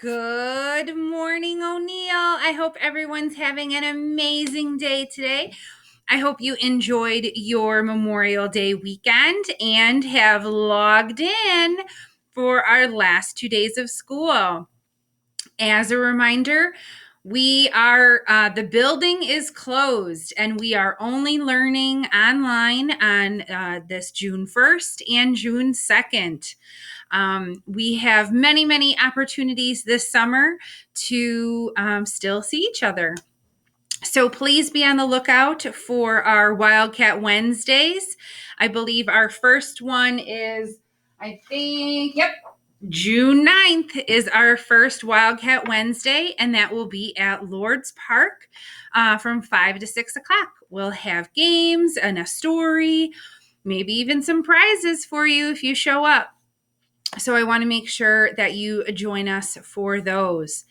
Good morning, O'Neill. I hope everyone's having an amazing day today. I hope you enjoyed your Memorial Day weekend and have logged in for our last 2 days of school. As a reminder, the building is closed and we are only learning online on this June 1st and June 2nd. We have many, many opportunities this summer to still see each other. So please be on the lookout for our Wildcat Wednesdays. I believe our first one is, June 9th is our first Wildcat Wednesday, and that will be at Lord's Park from 5 to 6 o'clock. We'll have games and a story, maybe even some prizes for you if you show up. So I want to make sure that you join us for those.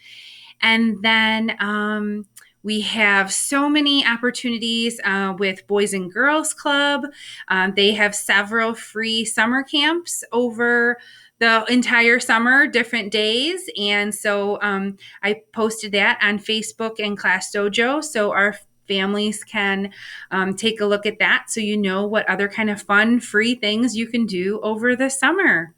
And then we have so many opportunities with Boys and Girls Club. They have several free summer camps over the entire summer, different days. And so I posted that on Facebook and Class Dojo. So our families can take a look at that so you know what other kind of fun, free things you can do over the summer.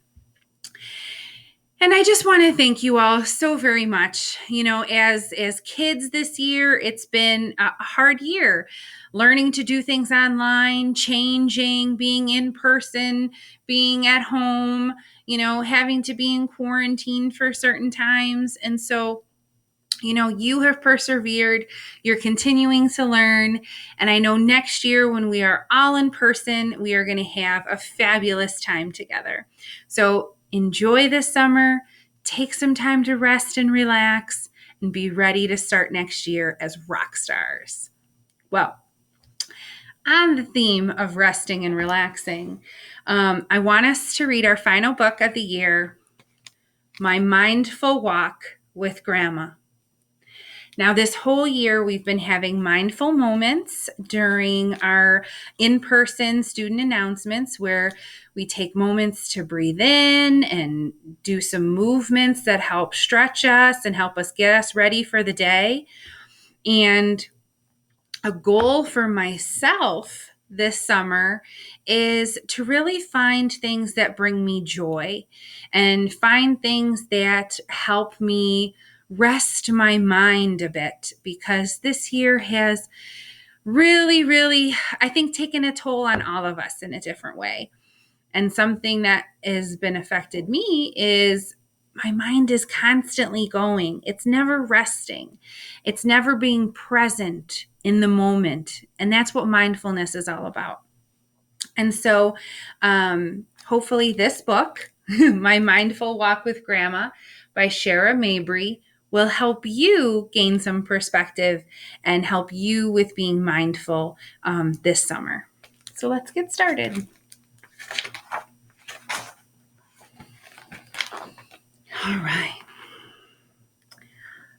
And I just want to thank you all so very much. You know, as kids this year, it's been a hard year. Learning to do things online, changing, being in person, being at home, having to be in quarantine for certain times. And so, you have persevered, you're continuing to learn. And I know next year when we are all in person, we are going to have a fabulous time together. So enjoy this summer, take some time to rest and relax, and be ready to start next year as rock stars. Well, on the theme of resting and relaxing, I want us to read our final book of the year, My Mindful Walk with Grandma. Now, this whole year, we've been having mindful moments during our in-person student announcements where we take moments to breathe in and do some movements that help stretch us and help us get us ready for the day. And a goal for myself this summer is to really find things that bring me joy and find things that help me rest my mind a bit, because this year has really, really, I think, taken a toll on all of us in a different way. And something that has been affected me is my mind is constantly going. It's never resting. It's never being present in the moment. And that's what mindfulness is all about. And so hopefully this book, My Mindful Walk with Grandma by Shara Mabry, will help you gain some perspective and help you with being mindful this summer. So let's get started. All right.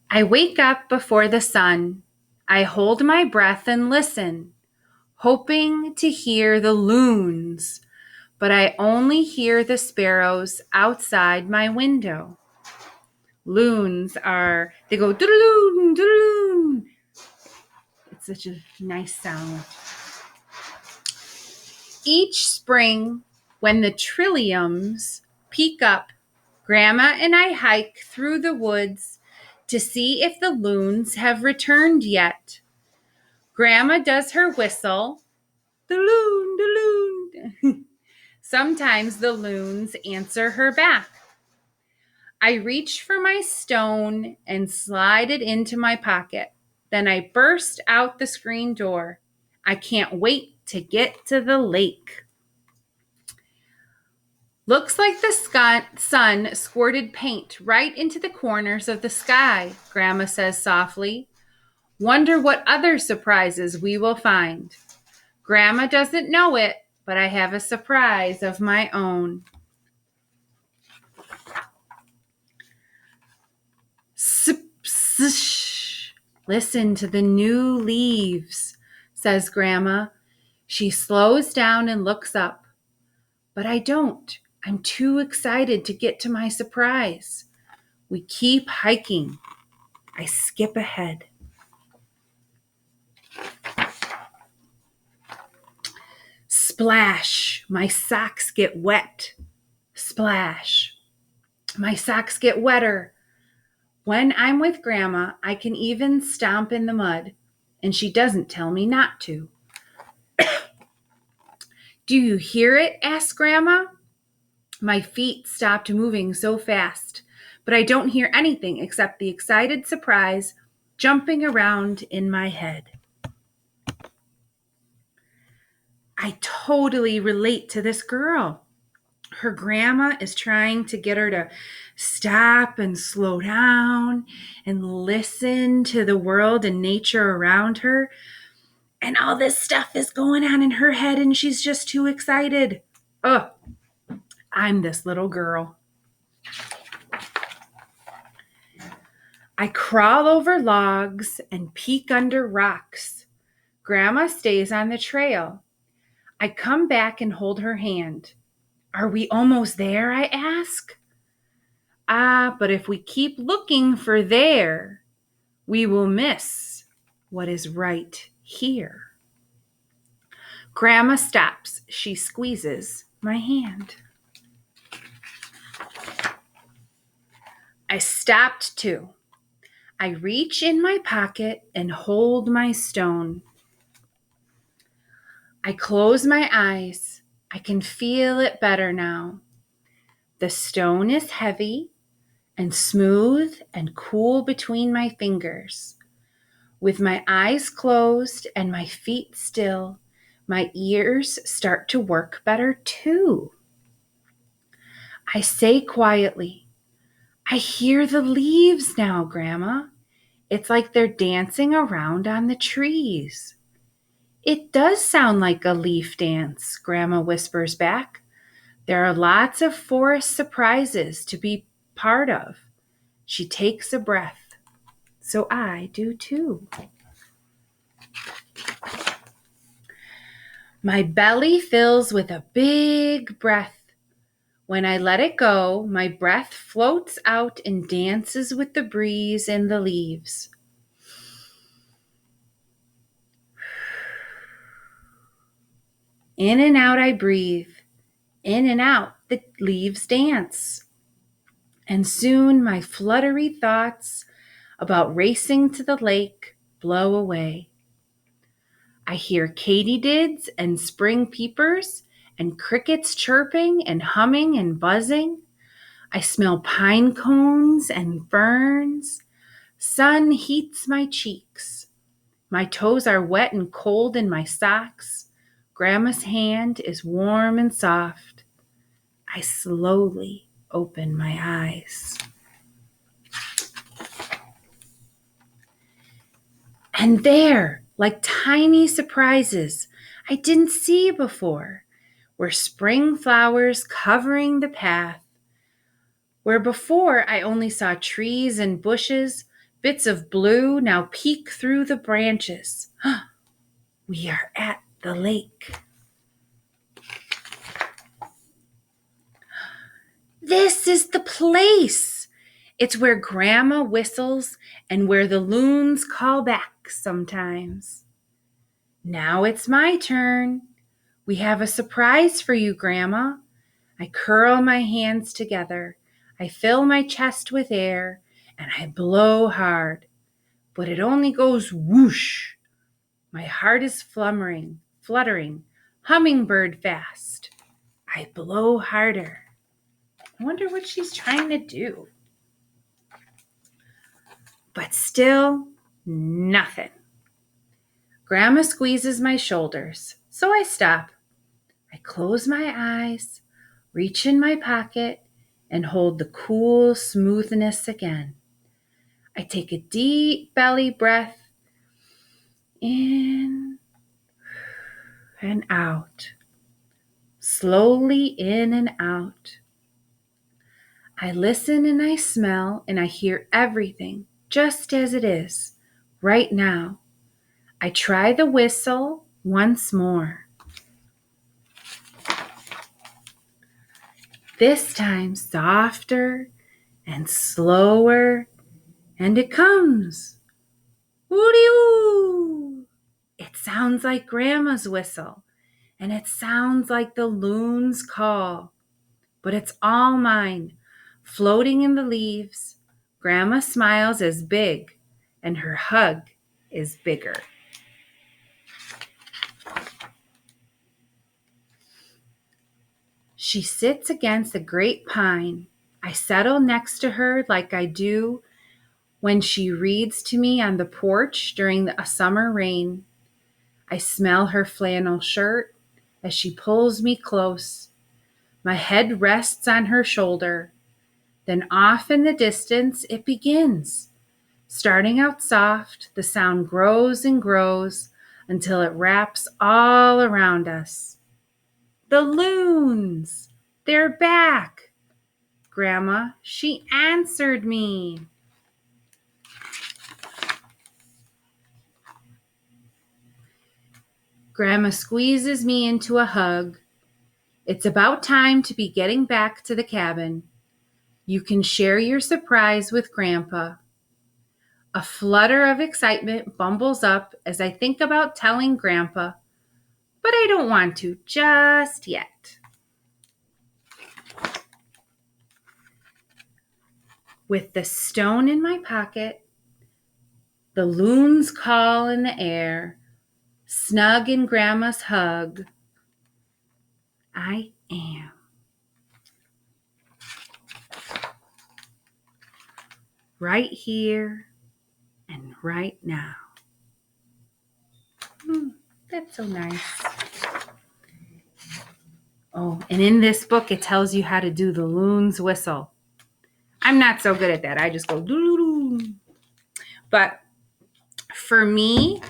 I wake up before the sun. I hold my breath and listen, hoping to hear the loons, but I only hear the sparrows outside my window. Loons they go doodaloon, doodaloon. It's such a nice sound. Each spring, when the trilliums peek up, Grandma and I hike through the woods to see if the loons have returned yet. Grandma does her whistle, the loon, the loon. Sometimes the loons answer her back. I reach for my stone and slide it into my pocket. Then I burst out the screen door. I can't wait to get to the lake. Looks like the sun squirted paint right into the corners of the sky, Grandma says softly. Wonder what other surprises we will find. Grandma doesn't know it, but I have a surprise of my own. Listen to the new leaves, says Grandma. She slows down and looks up. But I don't. I'm too excited to get to my surprise. We keep hiking. I skip ahead. Splash, my socks get wet. Splash, my socks get wetter. When I'm with Grandma, I can even stomp in the mud, and she doesn't tell me not to. Do you hear it? Asked Grandma. My feet stopped moving so fast, but I don't hear anything except the excited surprise jumping around in my head. I totally relate to this girl. Her grandma is trying to get her to stop and slow down and listen to the world and nature around her. And all this stuff is going on in her head and she's just too excited. Ugh, I'm this little girl. I crawl over logs and peek under rocks. Grandma stays on the trail. I come back and hold her hand. Are we almost there? I ask. But if we keep looking for there, we will miss what is right here. Grandma stops. She squeezes my hand. I stopped too. I reach in my pocket and hold my stone. I close my eyes. I can feel it better now. The stone is heavy and smooth and cool between my fingers. With my eyes closed and my feet still, my ears start to work better too. I say quietly, I hear the leaves now, Grandma. It's like they're dancing around on the trees. It does sound like a leaf dance, Grandma whispers back. There are lots of forest surprises to be part of. She takes a breath. So I do too. My belly fills with a big breath. When I let it go, my breath floats out and dances with the breeze and the leaves. In and out I breathe. In and out the leaves dance. And soon my fluttery thoughts about racing to the lake blow away. I hear katydids and spring peepers and crickets chirping and humming and buzzing. I smell pine cones and ferns. Sun heats my cheeks. My toes are wet and cold in my socks. Grandma's hand is warm and soft. I slowly open my eyes. And there, like tiny surprises I didn't see before, were spring flowers covering the path. Where before I only saw trees and bushes, bits of blue now peek through the branches. We are at the lake. This is the place. It's where Grandma whistles and where the loons call back sometimes. Now it's my turn. We have a surprise for you, Grandma. I curl my hands together. I fill my chest with air and I blow hard. But it only goes whoosh. My heart is fluttering, hummingbird fast. I blow harder. I wonder what she's trying to do. But still, nothing. Grandma squeezes my shoulders, so I stop. I close my eyes, reach in my pocket, and hold the cool smoothness again. I take a deep belly breath in and out, slowly in and out. I listen and I smell and I hear everything just as it is right now. I try the whistle once more. This time softer And slower, and it comes. Woody-oo! It sounds like Grandma's whistle, and it sounds like the loon's call. But it's all mine, floating in the leaves. Grandma smiles as big, and her hug is bigger. She sits against a great pine. I settle next to her like I do when she reads to me on the porch during a summer rain. I smell her flannel shirt as she pulls me close. My head rests on her shoulder. Then off in the distance it begins. Starting out soft, the sound grows and grows until it wraps all around us. The loons! They're back! Grandma, she answered me. Grandma squeezes me into a hug. It's about time to be getting back to the cabin. You can share your surprise with Grandpa. A flutter of excitement bumbles up as I think about telling Grandpa, but I don't want to just yet. With the stone in my pocket, the loon's call in the air, snug in Grandma's hug, I am. Right here and right now. That's so nice. Oh, and in this book, it tells you how to do the loon's whistle. I'm not so good at that. I just go doo-doo-doo. But for me,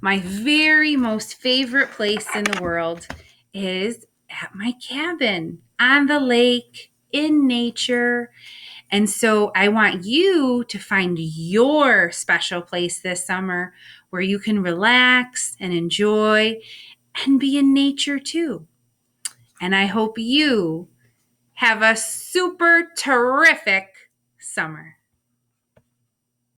my very most favorite place in the world is at my cabin on the lake in nature. And so I want you to find your special place this summer where you can relax and enjoy and be in nature too. And I hope you have a super terrific summer.